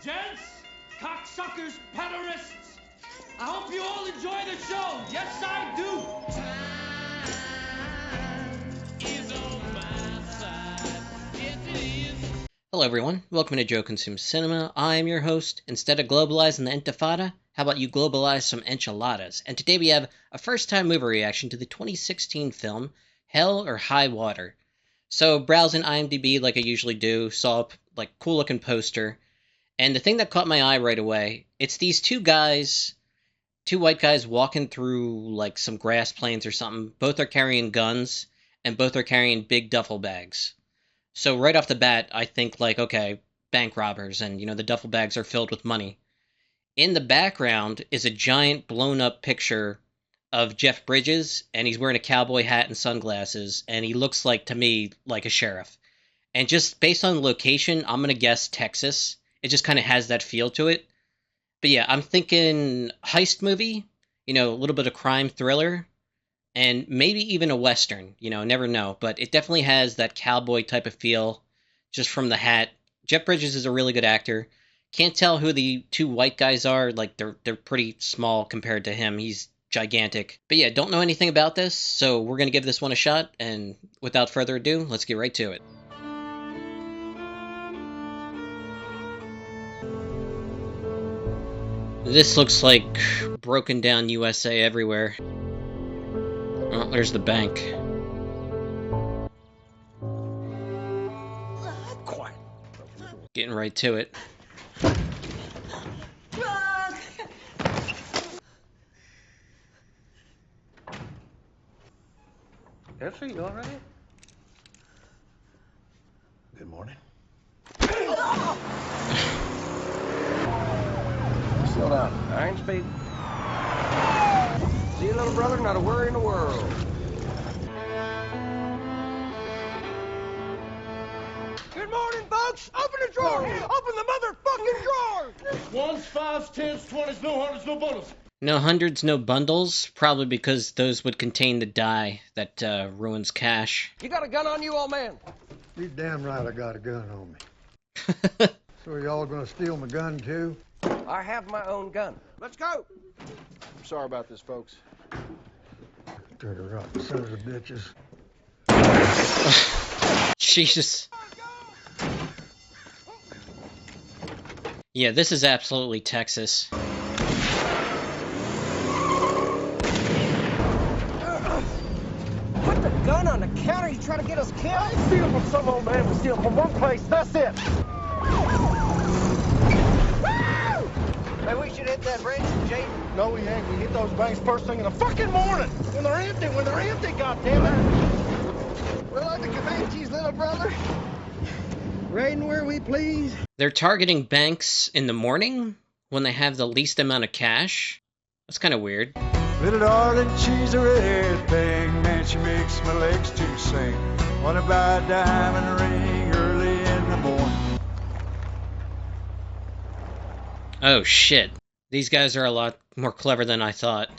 Gents, cocksuckers, pederists, I hope you all enjoy the show. Yes, I do. Hello everyone, welcome to Joe Consumes Cinema. I am your host. Instead of globalizing the Intifada, how about you globalize some enchiladas? And today we have a first-time movie reaction to the 2016 film, Hell or High Water. So, browsing IMDb like I usually do, saw a cool-looking poster, and the thing that caught my eye right away, it's these two white guys walking through some grass plains or something. Both are carrying guns, and both are carrying big duffel bags. So right off the bat, I think okay, bank robbers, and the duffel bags are filled with money. In the background is a giant blown up picture of Jeff Bridges, and he's wearing a cowboy hat and sunglasses, and he looks to me like a sheriff. And just based on the location, I'm gonna guess Texas. It just kind of has that feel to it. But yeah, I'm thinking heist movie, a little bit of crime thriller, and maybe even a western, never know, but it definitely has that cowboy type of feel just from the hat. Jeff Bridges is a really good actor. Can't tell who the two white guys are, they're pretty small compared to him. He's gigantic. But yeah, don't know anything about this, so we're going to give this one a shot, and without further ado, let's get right to it. This looks like broken down USA everywhere. Oh, there's the bank. Quiet. Getting right to it. Elsie, you all right? Good morning. Slow down. I ain't speeding. See you, little brother, not a worry in the world. Good morning, folks. Open the drawer. Open the motherfucking drawer. Ones, fives, tens, 20s, no hundreds, no bundles. No hundreds, no bundles, probably because those would contain the dye that ruins cash. You got a gun on you, old man? You damn right I got a gun on me. So y'all gonna steal my gun too? I have my own gun. Let's go. I'm sorry about this, folks. Turn her up, son of the bitches. Jesus. Yeah, this is absolutely Texas. Put the gun on the counter. You trying to get us killed? I ain't stealing from some old man. We're stealing from one place. That's it. Hey, we should hit that branch, Jay. No, we ain't. We hit those banks first thing in the fucking morning. When they're empty, goddammit. We're like the Comanches, little brother. Raiding where we please. They're targeting banks in the morning when they have the least amount of cash. That's kind of weird. Little darling, she's a red thing, man, she makes my legs to sing. Wanna buy a diamond ring early in the morning. Oh shit. These guys are a lot more clever than I thought.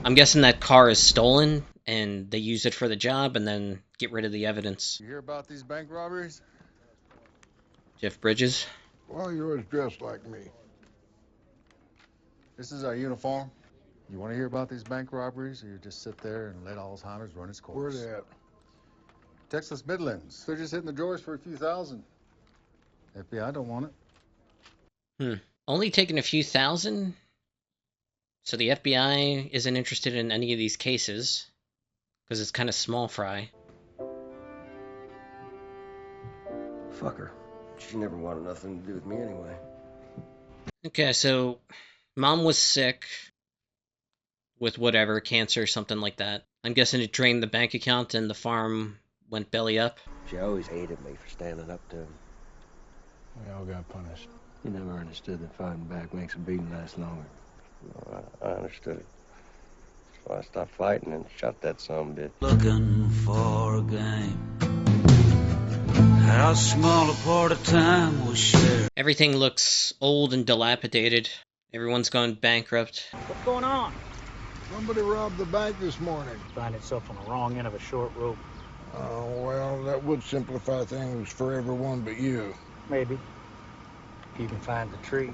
I'm guessing that car is stolen, and they use it for the job, and then get rid of the evidence. You hear about these bank robberies? Jeff Bridges? Why you always dressed like me? This is our uniform. You want to hear about these bank robberies, or you just sit there and let Alzheimer's run its course? Where they at? Texas Midlands. They're just hitting the drawers for a few thousand. FBI don't want it. Only taking a few thousand? So the FBI isn't interested in any of these cases, because it's kind of small fry. Fuck her. She never wanted nothing to do with me anyway. Okay, so mom was sick with whatever, cancer, something like that. I'm guessing it drained the bank account and the farm went belly up. She always hated me for standing up to him. We all got punished. You never understood that fighting back makes a beating last longer. No, I understood it. So I stopped fighting and shot that sumbitch. Looking for a game. How small a part of time was shared. Everything looks old and dilapidated. Everyone's gone bankrupt. What's going on? Somebody robbed the bank this morning. Find itself on the wrong end of a short rope. Oh, well, that would simplify things for everyone but you. Maybe. You can find the tree.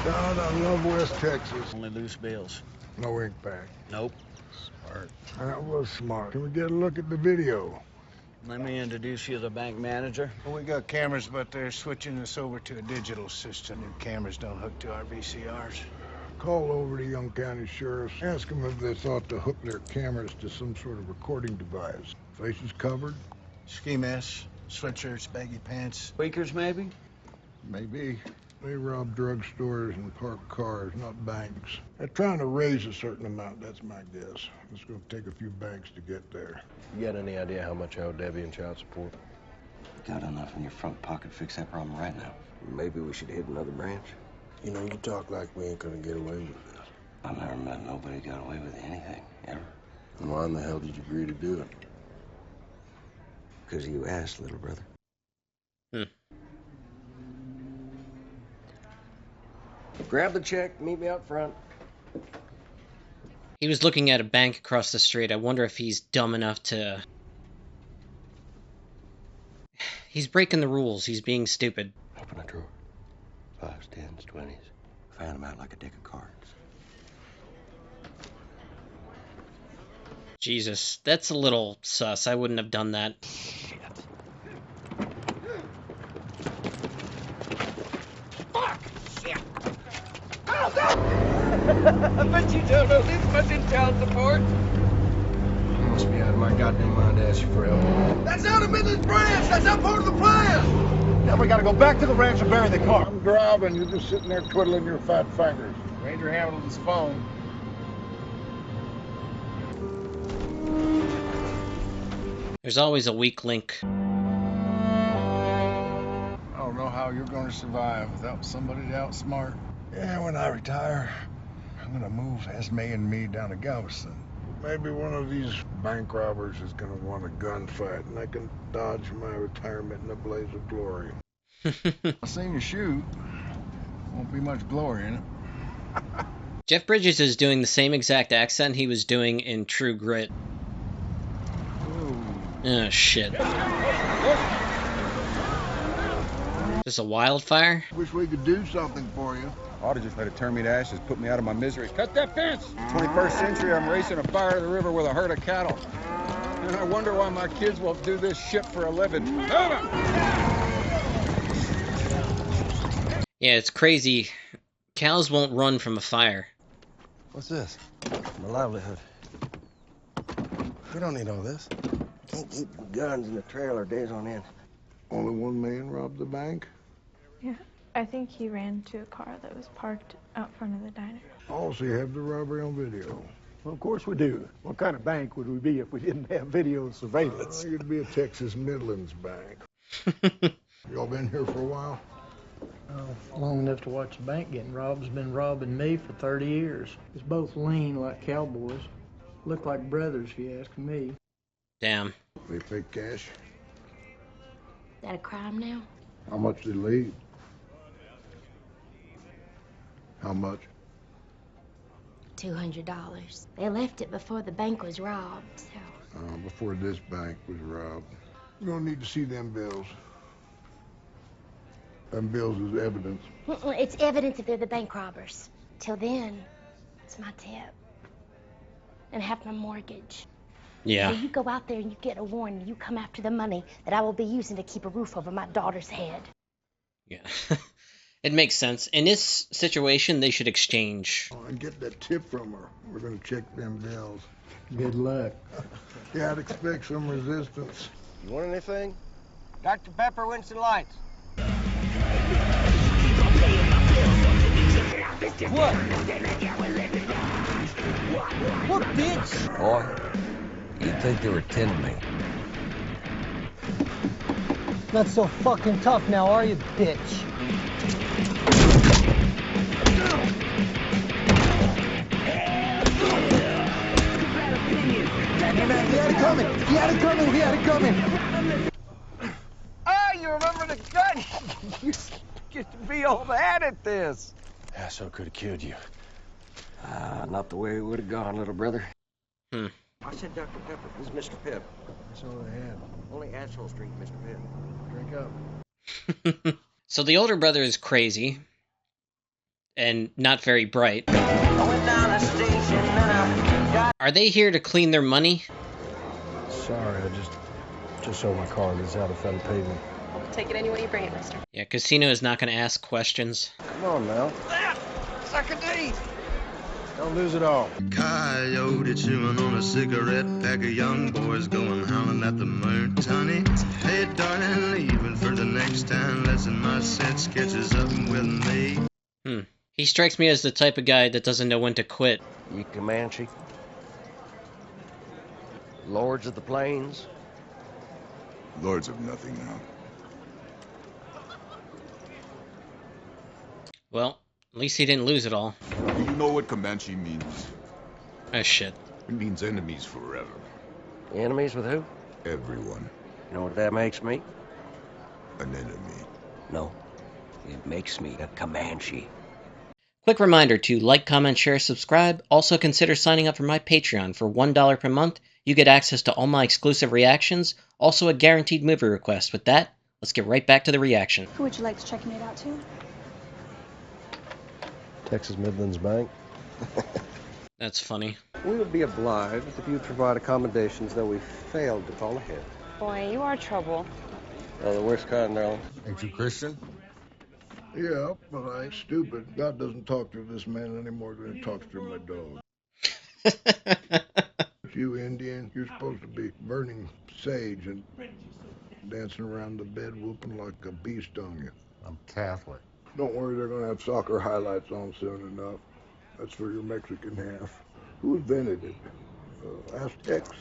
God, I love West Texas. Only loose bills. No ink back. Nope. Smart. That was smart. Can we get a look at the video? Let me introduce you to the bank manager. Well, we got cameras, but they're switching us over to a digital system. New cameras don't hook to our VCRs. Call over to Young County Sheriff's. Ask them if they thought to hook their cameras to some sort of recording device. Faces covered? Ski masks, sweatshirts, baggy pants. Tweakers, maybe? Maybe. They rob drugstores and park cars, not banks. They're trying to raise a certain amount, that's my guess. It's going to take a few banks to get there. You got any idea how much I owe Debbie in child support? Got enough in your front pocket to fix that problem right now. Maybe we should hit another branch. You know, you talk like we ain't gonna get away with this. I've never met nobody who got away with anything, ever. And why in the hell did you agree to do it? Because you asked, little brother. Grab the check, meet me out front. He was looking at a bank across the street. I wonder if he's dumb enough to... He's breaking the rules. He's being stupid. Open a drawer. 5s, 10s, 20s. Fan them out like a deck of cards. Jesus, that's a little sus. I wouldn't have done that. Shit. Fuck! Shit! Oh, no! I bet you don't know this much in child support. You must be out of my goddamn mind to ask you for help. That's out of Midland's branch! That's not part of the plan! Now we gotta go back to the ranch and bury the car. I'm driving. You're just sitting there twiddling your fat fingers. Ranger handled his phone. There's always a weak link. I don't know how you're gonna survive without somebody to outsmart. Yeah, when I retire, I'm gonna move Esme and me down to Galveston. Maybe one of these bank robbers is gonna want a gunfight, and I can dodge my retirement in a blaze of glory. I seen you shoot. Won't be much glory in it. Jeff Bridges is doing the same exact accent he was doing in True Grit. Oh, shit. Just a wildfire? Wish we could do something for you. Ought to just let it turn me to ashes, put me out of my misery. Cut that fence! 21st century, I'm racing a fire to the river with a herd of cattle. And I wonder why my kids won't do this shit for a living. Yeah, it's crazy. Cows won't run from a fire. What's this? My livelihood. We don't need all this. Can't keep guns in the trailer days on end. Only one man robbed the bank? Yeah, I think he ran to a car that was parked out front of the diner. Also, you have the robbery on video. Well, of course we do. What kind of bank would we be if we didn't have video surveillance? You'd be a Texas Midlands bank. Y'all been here for a while? Long enough to watch a bank getting robbed. Has been robbing me for 30 years. It's both lean like cowboys. Look like brothers, if you ask me. Damn. They fake cash. Is that a crime now? How much did they leave? How much? $200. They left it before the bank was robbed, so... Before this bank was robbed. We're gonna need to see them bills. Them bills is evidence. It's evidence if they're the bank robbers. Till then, it's my tip. And half my mortgage. Yeah. So you go out there and you get a warning. You come after the money that I will be using to keep a roof over my daughter's head. Yeah. It makes sense. In this situation, they should exchange. And get that tip from her. We're gonna check them bills. Good luck. Yeah, I'd expect some resistance. You want anything? Dr. Pepper, Winston Lights. What? What, bitch? Boy, you'd think they were 10 to me. Not so fucking tough now, are you, bitch? He had it coming! He had it coming! He had it coming! Ah, you remember the gun? You get to be all bad at this. Yeah, so could have killed you. Not the way it would have gone, little brother. I said Dr. Pepper. This is Mr. Pip. That's all I had. Only assholes drink, Mr. Pitt. Drink up. So the older brother is crazy and not very bright. Are they here to clean their money? Sorry, I just sold my car. This is out of federal pavement. We'll take it any way you bring it, mister. Yeah, Casino is not going to ask questions. Come on now. Suck a D! Don't lose it all. Coyote chewing on a cigarette, pack of young boys going howling at the moon. Honey, hey darling, leaving for the next town. Lesson my sense catches up with me. He strikes me as the type of guy that doesn't know when to quit. You Comanche? Lords of the Plains? Lords of nothing now. Well, at least he didn't lose it all. Do you know what Comanche means? Oh, shit. It means enemies forever. Enemies with who? Everyone. You know what that makes me? An enemy. No. It makes me a Comanche. Quick reminder to like, comment, share, subscribe. Also consider signing up for my Patreon for $1 per month. You get access to all my exclusive reactions, also a guaranteed movie request. With that, let's get right back to the reaction. Who would you like to check it out to? Texas Midlands Bank. That's funny. We would be obliged if you would provide accommodations, though we failed to call ahead. Boy, you are trouble. Oh, the worst kind, darling. Ain't you Christian? Yeah, but I ain't stupid. God doesn't talk to this man any more than he talks to my dog. You Indian, you're supposed to be burning sage and dancing around the bed whooping like a beast on you. I'm Catholic. Don't worry, they're going to have soccer highlights on soon enough. That's for your Mexican half. Who invented it? Aztecs?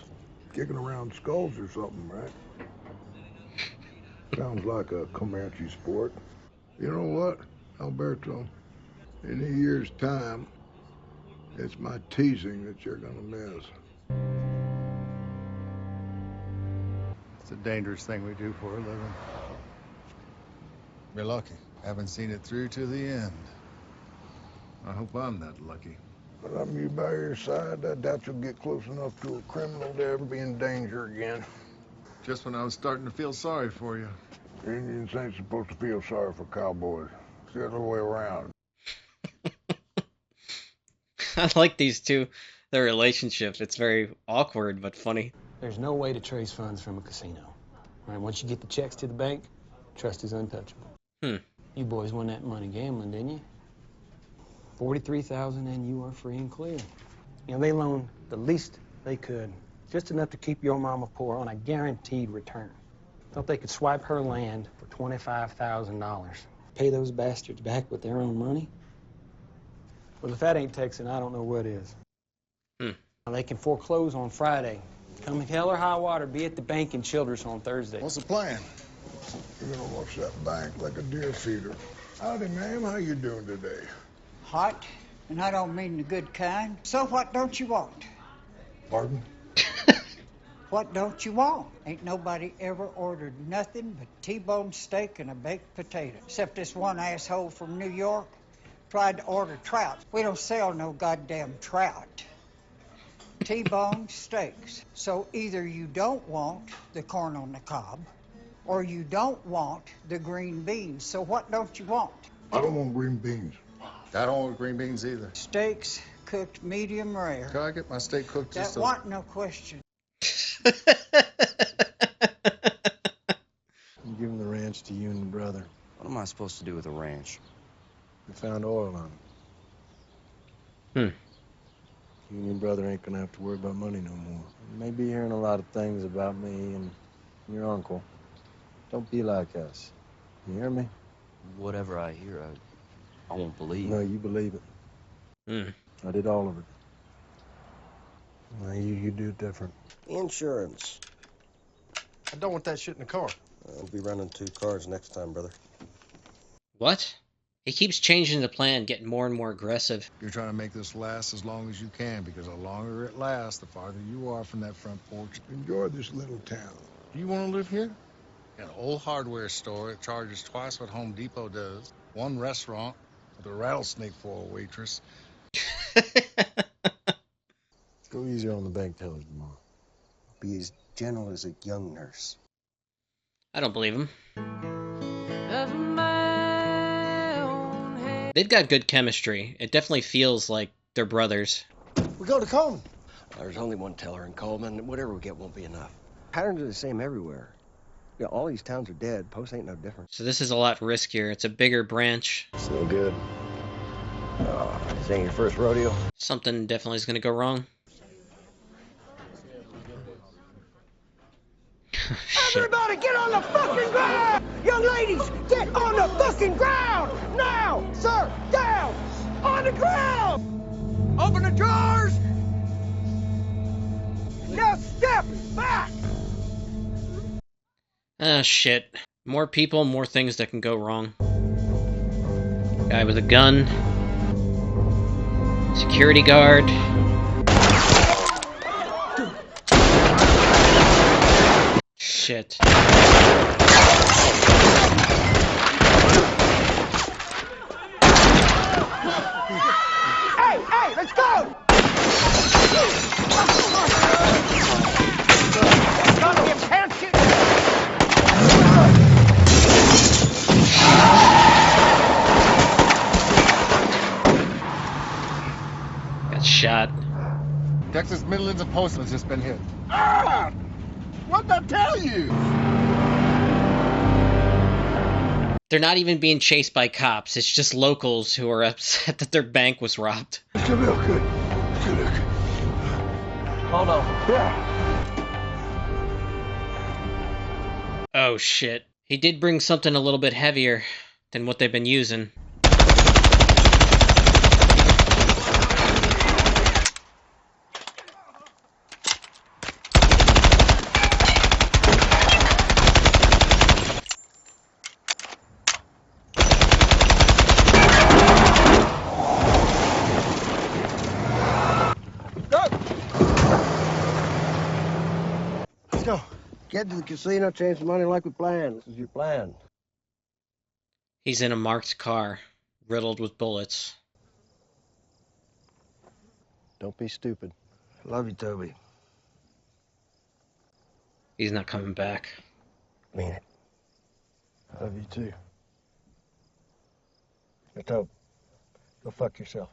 Kicking around skulls or something, right? Sounds like a Comanche sport. You know what, Alberto? In a year's time, it's my teasing that you're going to miss. It's a dangerous thing we do for a living. You're lucky. Haven't seen it through to the end. I hope I'm that lucky. But I'm you by your side. I doubt you'll get close enough to a criminal to ever be in danger again. Just when I was starting to feel sorry for you. Indians ain't supposed to feel sorry for cowboys. It's the other way around. I like these two, their relationship. It's very awkward, but funny. There's no way to trace funds from a casino. All right, once you get the checks to the bank, trust is untouchable. You boys won that money gambling, didn't you? $43,000 and you are free and clear. You know, they loaned the least they could, just enough to keep your mama poor on a guaranteed return. Thought they could swipe her land for $25,000. Pay those bastards back with their own money? Well, if that ain't Texan, I don't know what is. Now, they can foreclose on Friday. Come hell or high water, be at the bank in Childress on Thursday. What's the plan? You're gonna watch that bank like a deer feeder. Howdy, ma'am. How you doing today? Hot, and I don't mean the good kind. So what don't you want? Pardon? What don't you want? Ain't nobody ever ordered nothing but T-bone steak and a baked potato. Except this one asshole from New York tried to order trout. We don't sell no goddamn trout. T-bone steaks. So either you don't want the corn on the cob, or you don't want the green beans. So what don't you want? I don't want green beans. I don't want green beans either. Steaks cooked medium rare. Could I get my steak cooked just That wasn't no question. I'm giving the ranch to you and your brother. What am I supposed to do with a ranch? We found oil on it. You and your brother ain't gonna have to worry about money no more. You may be hearing a lot of things about me and your uncle. Don't be like us. You hear me? Whatever I hear, I won't believe. No, you believe it. I did all of it. Now you do it different. Insurance. I don't want that shit in the car. I'll be running 2 cars next time, brother. What? He keeps changing the plan, getting more and more aggressive. You're trying to make this last as long as you can, because the longer it lasts, the farther you are from that front porch. Enjoy this little town. Do you want to live here? An old hardware store that charges twice what Home Depot does. 1 restaurant with a rattlesnake for a waitress. Go easier on the bank tellers tomorrow. Be as gentle as a young nurse. I don't believe him. They've got good chemistry. It definitely feels like they're brothers. We go to Coleman. There's only one teller in Coleman. Whatever we get won't be enough. Patterns are the same everywhere. You know, all these towns are dead. Post ain't no different. So this is a lot riskier. It's a bigger branch. Still good. This ain't your first rodeo. Something definitely is going to go wrong. Everybody get on the fucking ground! Young ladies, get on the fucking ground! Now! Sir, down! On the ground! Open the drawers! Now step back! Ah, shit. More people, more things that can go wrong. Guy with a gun. Security guard. Shit. Hey, let's go! Got shot. Texas Midlands and Postman's just been hit. Ah! What'd I tell you? They're not even being chased by cops. It's just locals who are upset that their bank was robbed. Still real good. Still real good. Hold on. Yeah. Oh shit. He did bring something a little bit heavier than what they've been using. Let's go. Get to the casino, change the money like we planned. This is your plan. He's in a marked car, riddled with bullets. Don't be stupid. I love you, Toby. He's not coming back. Mean it. I love you too. Hey, Toby. Go fuck yourself.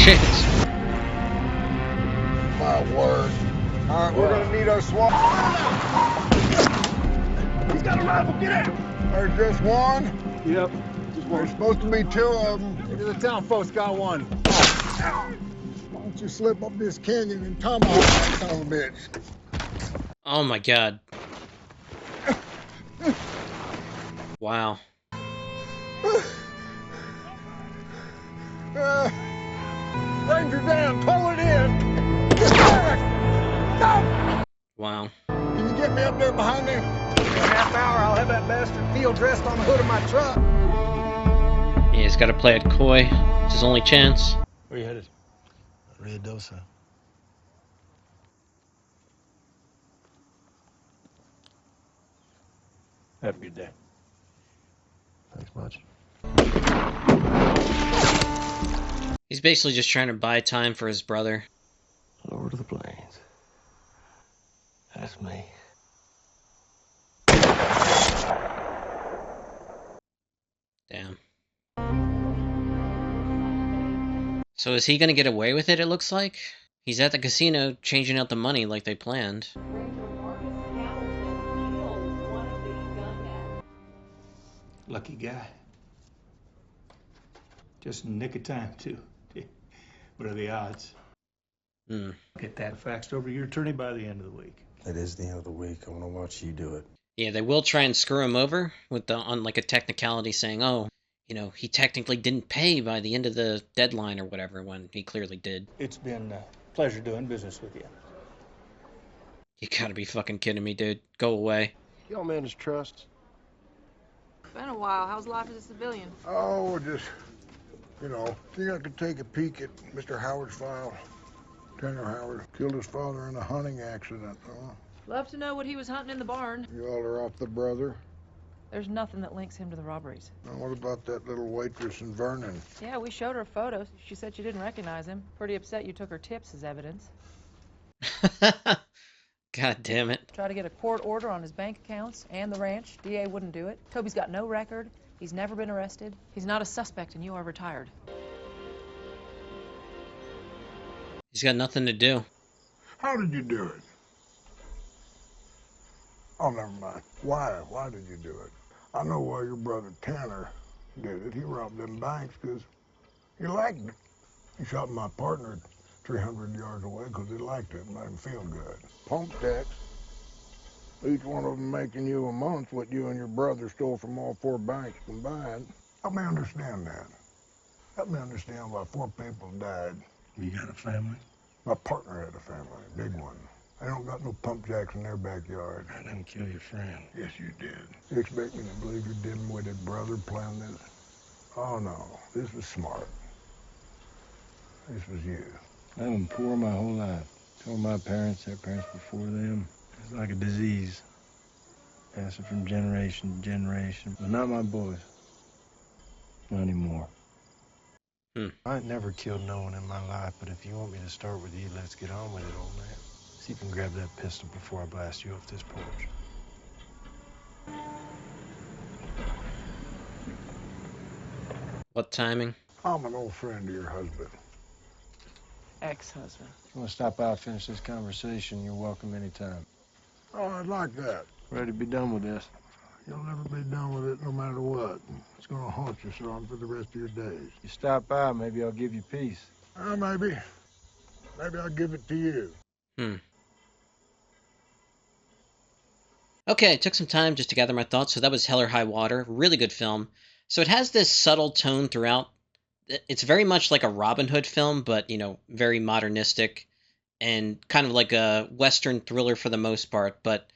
Shit. My word. All right, we're gonna need our SWAT. He's got a rifle. Get in. There's just one. Yep. There's supposed to be two of them. Maybe the town folks got one. Why don't you slip up this canyon and tomahawk that son of a bitch? Oh my god. Wow. Ranger down, pull it in. Get back! Stop! Wow. Can you get me up there behind there? In a half hour, I'll have that bastard field dressed on the hood of my truck. Yeah, he's got to play it coy. It's his only chance. Where you headed? Ruidoso. Have a good day. Thanks much. He's basically just trying to buy time for his brother. Lord of the Plains. That's me. Damn. So is he gonna get away with it, it looks like? He's at the casino changing out the money like they planned. Lucky guy. Just in the nick of time, too. What are the odds? Get that faxed over to your attorney by the end of the week. It is the end of the week. I want to watch you do it. Yeah, they will try and screw him over with on like a technicality saying, oh, you know, he technically didn't pay by the end of the deadline or whatever, when he clearly did. It's been a pleasure doing business with you. You gotta be fucking kidding me, dude. Go away. Y'all manage trust? Been a while. How's life as a civilian? Oh, just, think I could take a peek at Mr. Howard's file. Tanner Howard killed his father in a hunting accident, huh? Love to know what he was hunting in the barn. You all are off the brother? There's nothing that links him to the robberies. Now, what about that little waitress in Vernon? Yeah, we showed her photos. She said she didn't recognize him. Pretty upset you took her tips as evidence. God damn it. Tried to get a court order on his bank accounts and the ranch. DA wouldn't do it. Toby's got no record. He's never been arrested. He's not a suspect, and you are retired. He's got nothing to do. How did you do it? Oh, never mind. Why? Why did you do it? I know why your brother Tanner did it. He robbed them banks because he liked it. He shot my partner 300 yards away because he liked it and made him feel good. Pump decks, each one of them making you a month what you and your brother stole from all 4 banks combined. Help me understand that. Help me understand why 4 people died. You got a family? My partner had a family, a big one. They don't got no pump jacks in their backyard. I didn't kill your friend. Yes, you did. You expect me to believe your dim-witted brother planned this? Oh, no. This was smart. This was you. I've been poor my whole life. Told my parents, their parents before them. It's like a disease. Passing from generation to generation. But not my boys. Not anymore. I ain't never killed no one in my life, but if you want me to start with you, let's get on with it, old man. See if you can grab that pistol before I blast you off this porch. What timing? I'm an old friend of your husband. Ex-husband. If you want to stop by and finish this conversation, you're welcome anytime. Oh, I'd like that. Ready to be done with this. You'll never be done with it no matter what. It's gonna haunt you, son, for the rest of your days. You stop by, maybe I'll give you peace. Maybe. Maybe I'll give it to you. Okay, I took some time just to gather my thoughts. So that was Hell or High Water. Really good film. So it has this subtle tone throughout. It's very much like a Robin Hood film, but, very modernistic and kind of like a Western thriller for the most part. But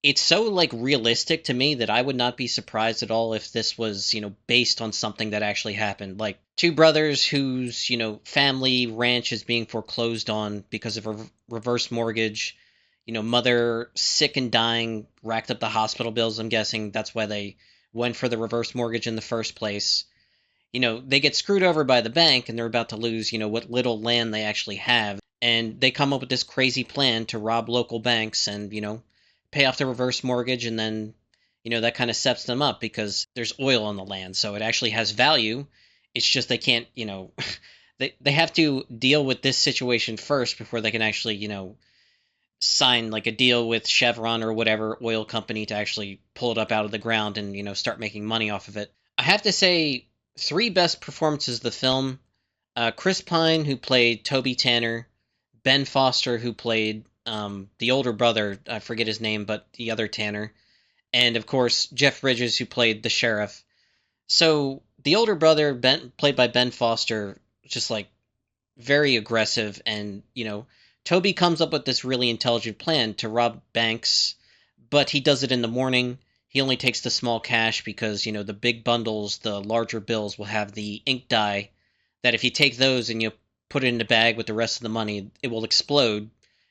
it's so, realistic to me that I would not be surprised at all if this was, based on something that actually happened. Like 2 brothers whose, family ranch is being foreclosed on because of a reverse mortgage. Mother sick and dying, racked up the hospital bills. I'm guessing that's why they went for the reverse mortgage in the first place. They get screwed over by the bank and they're about to lose, what little land they actually have. And they come up with this crazy plan to rob local banks and, pay off the reverse mortgage. And then, that kind of sets them up because there's oil on the land. So it actually has value. It's just they can't, they have to deal with this situation first before they can actually, sign a deal with Chevron or whatever oil company to actually pull it up out of the ground and, start making money off of it. I have to say 3 best performances of the film. Chris Pine, who played Toby Tanner, Ben Foster, who played the older brother, I forget his name, but the other Tanner, and of course Jeff Bridges, who played the sheriff. So the older brother, played by Ben Foster, just very aggressive, and Toby comes up with this really intelligent plan to rob banks, but he does it in the morning. He only takes the small cash because, the big bundles, the larger bills, will have the ink dye that if you take those and you put it in a bag with the rest of the money, it will explode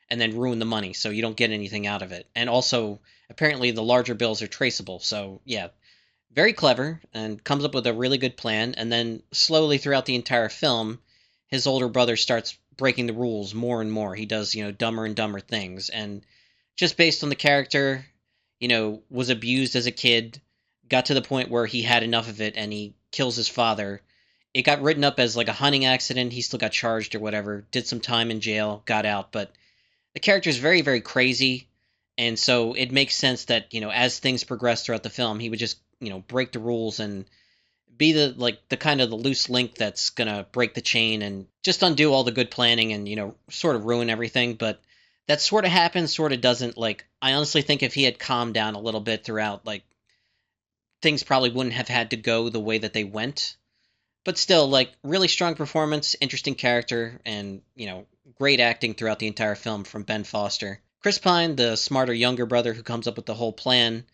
and then ruin the money, so you don't get anything out of it. And also, apparently the larger bills are traceable, so yeah, very clever, and comes up with a really good plan, and then slowly throughout the entire film, his older brother starts breaking the rules more and more. He does, dumber and dumber things, and just based on the character, was abused as a kid, got to the point where he had enough of it, and he kills his father. It got written up as a hunting accident. He still got charged or whatever, did some time in jail, got out, but the character is very, very crazy, and so it makes sense that, as things progress throughout the film, he would just, break the rules and be the kind of the loose link that's gonna break the chain and just undo all the good planning and, sort of ruin everything. But that sort of happens, sort of doesn't. I honestly think if he had calmed down a little bit throughout, things probably wouldn't have had to go the way that they went. But still, really strong performance, interesting character, and, great acting throughout the entire film from Ben Foster. Chris Pine, the smarter younger brother who comes up with the whole plan,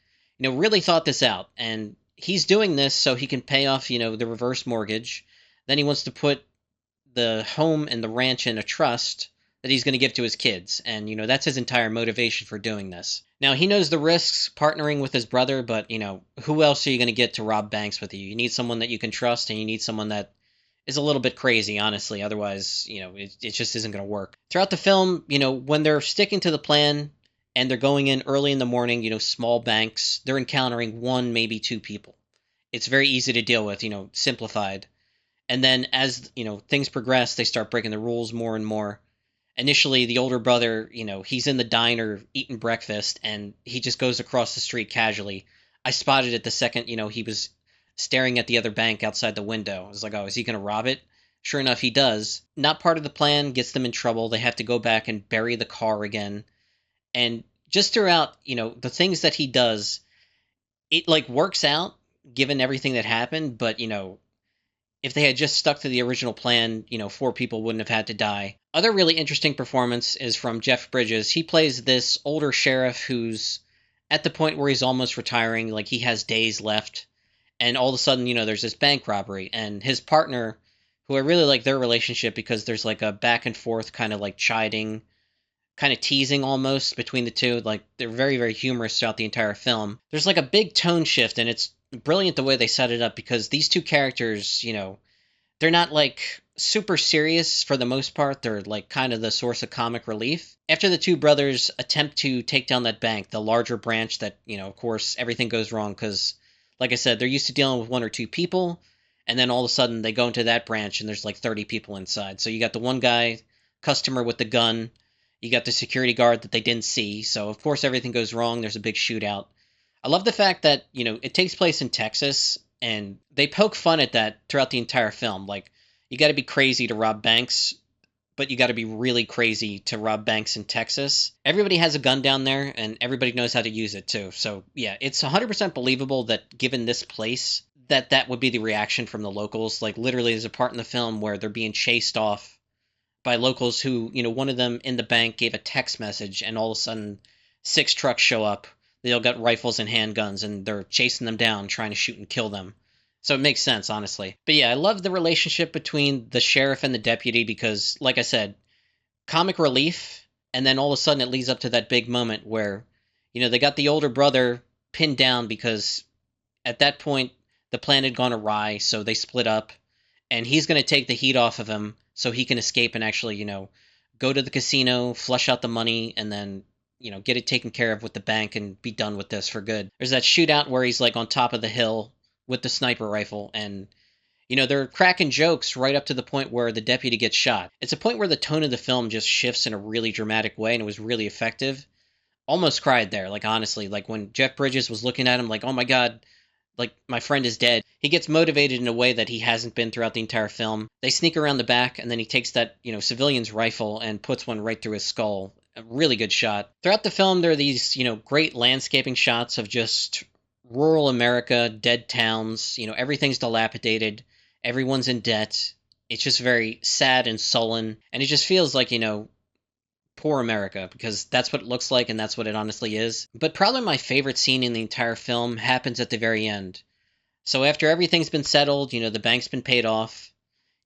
really thought this out. And he's doing this so he can pay off, the reverse mortgage. Then he wants to put the home and the ranch in a trust that he's going to give to his kids. And, that's his entire motivation for doing this. Now, he knows the risks partnering with his brother, but, who else are you going to get to rob banks with you? You need someone that you can trust, and you need someone that is a little bit crazy, honestly. Otherwise, it just isn't going to work. Throughout the film, when they're sticking to the plan and they're going in early in the morning, small banks, they're encountering one, maybe two people. It's very easy to deal with, simplified. And then as, things progress, they start breaking the rules more and more. Initially, the older brother, he's in the diner eating breakfast, and he just goes across the street casually. I spotted it the second, he was staring at the other bank outside the window. I was like, oh, is he going to rob it? Sure enough, he does. Not part of the plan, gets them in trouble. They have to go back and bury the car again. And just throughout, the things that he does, it, works out, given everything that happened, but, if they had just stuck to the original plan, 4 people wouldn't have had to die. Other really interesting performance is from Jeff Bridges. He plays this older sheriff who's at the point where he's almost retiring, he has days left. And all of a sudden, there's this bank robbery. And his partner, who I really like their relationship because there's a back and forth kind of chiding, kind of teasing almost between the two. They're very, very humorous throughout the entire film. There's a big tone shift, and it's brilliant the way they set it up because these two characters, they're not super serious for the most part. They're kind of the source of comic relief. After the two brothers attempt to take down that bank, the larger branch that, of course, everything goes wrong because, like I said, they're used to dealing with 1 or 2 people, and then all of a sudden they go into that branch and there's 30 people inside. So you got the one guy, customer with the gun, you got the security guard that they didn't see, so of course everything goes wrong. There's a big shootout. I love the fact that, it takes place in Texas, and they poke fun at that throughout the entire film. You got to be crazy to rob banks, but you got to be really crazy to rob banks in Texas. Everybody has a gun down there, and everybody knows how to use it, too. So, yeah, it's 100% believable that given this place, that would be the reaction from the locals. Literally, there's a part in the film where they're being chased off by locals who, one of them in the bank gave a text message, and all of a sudden 6 trucks show up. They all got rifles and handguns, and they're chasing them down, trying to shoot and kill them. So it makes sense, honestly. But yeah, I love the relationship between the sheriff and the deputy because, like I said, comic relief, and then all of a sudden it leads up to that big moment where, they got the older brother pinned down because at that point the plan had gone awry, so they split up, and he's going to take the heat off of him so he can escape and actually, go to the casino, flush out the money, and then get it taken care of with the bank and be done with this for good. There's that shootout where he's on top of the hill with the sniper rifle, and they're cracking jokes right up to the point where the deputy gets shot. It's a point where the tone of the film just shifts in a really dramatic way, and it was really effective. Almost cried there, honestly. When Jeff Bridges was looking at him oh my god, my friend is dead. He gets motivated in a way that he hasn't been throughout the entire film. They sneak around the back, and then he takes that civilian's rifle and puts one right through his skull. A really good shot. Throughout the film, there are these, great landscaping shots of just rural America, dead towns, everything's dilapidated, everyone's in debt. It's just very sad and sullen, and it just feels like, poor America, because that's what it looks like, and that's what it honestly is. But probably my favorite scene in the entire film happens at the very end. So after everything's been settled, the bank's been paid off,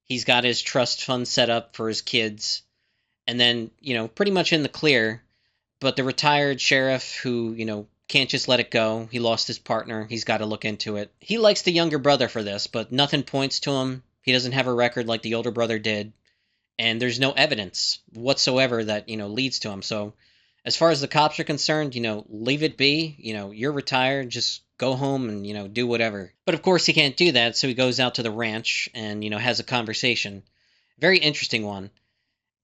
he's got his trust fund set up for his kids, and then, pretty much in the clear, but the retired sheriff who, can't just let it go. He lost his partner. He's got to look into it. He likes the younger brother for this, but nothing points to him. He doesn't have a record like the older brother did, and there's no evidence whatsoever that, leads to him. So as far as the cops are concerned, leave it be. You're retired. Just go home and, do whatever. But of course he can't do that, so he goes out to the ranch and, has a conversation. Very interesting one.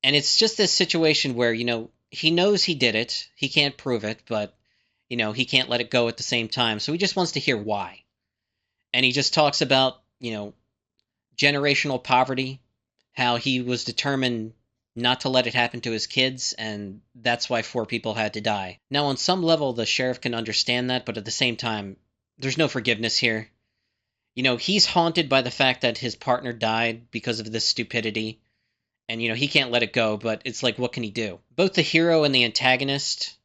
And it's just this situation where, he knows he did it. He can't prove it, but, he can't let it go at the same time. So he just wants to hear why. And he just talks about, generational poverty, how he was determined not to let it happen to his kids, and that's why 4 people had to die. Now, on some level, the sheriff can understand that, but at the same time, there's no forgiveness here. He's haunted by the fact that his partner died because of this stupidity. And, he can't let it go, but it's what can he do? Both the hero and the antagonist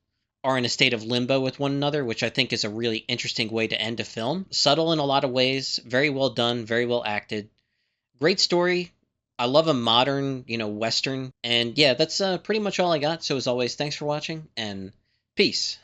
are in a state of limbo with one another, which I think is a really interesting way to end a film. Subtle in a lot of ways, very well done, very well acted. Great story. I love a modern, Western. And yeah, that's pretty much all I got. So as always, thanks for watching, and peace.